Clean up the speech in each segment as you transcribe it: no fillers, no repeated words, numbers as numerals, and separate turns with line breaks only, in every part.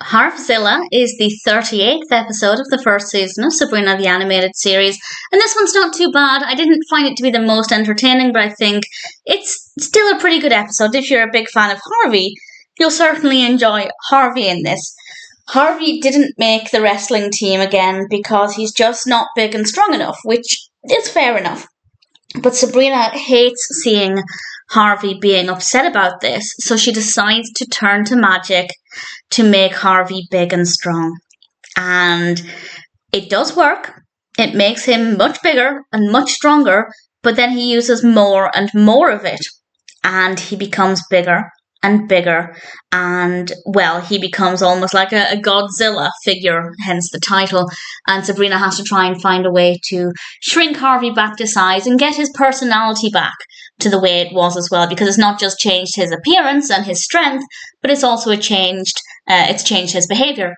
Harvzilla is the 38th episode of the first season of Sabrina the Animated Series, and this one's not too bad. I didn't find it to be the most entertaining, but I think it's still a pretty good episode. If you're a big fan of Harvey, you'll certainly enjoy Harvey in this. Harvey didn't make the wrestling team again because he's just not big and strong enough, which is fair enough. But Sabrina hates seeing Harvey being upset about this, so she decides to turn to magic to make Harvey big and strong. And it does work. It makes him much bigger and much stronger, but then he uses more and more of it. And he becomes bigger and bigger, and well, he becomes almost like a Godzilla figure, hence the title, and Sabrina has to try and find a way to shrink Harvey back to size and get his personality back to the way it was as well, because it's not just changed his appearance and his strength, but it's also changed his behaviour.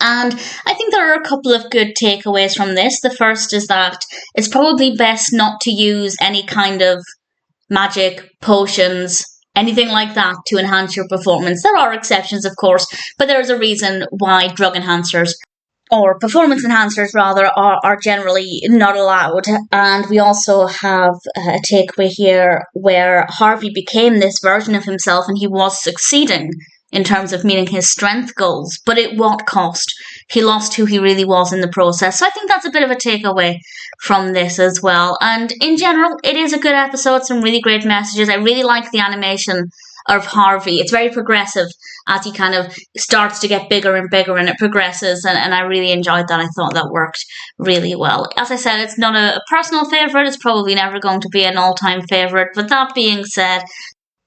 And I think there are a couple of good takeaways from this. The first is that it's probably best not to use any kind of magic, potions, anything like that to enhance your performance. There are exceptions, of course, but there is a reason why drug enhancers, or performance enhancers rather, are generally not allowed. And we also have a takeaway here where Harvey became this version of himself and he was succeeding in terms of meeting his strength goals, but at what cost? He lost who he really was in the process. So I think that's a bit of a takeaway from this as well. And in general, it is a good episode, some really great messages. I really like the animation of Harvey. It's very progressive as he kind of starts to get bigger and bigger, and it progresses, and I really enjoyed that. I thought that worked really well. As I said, it's not a personal favourite. It's probably never going to be an all-time favourite, but that being said,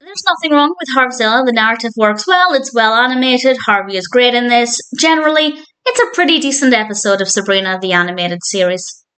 there's nothing wrong with Harvzilla. The narrative works well, it's well animated, Harvey is great in this. Generally, it's a pretty decent episode of Sabrina the Animated Series.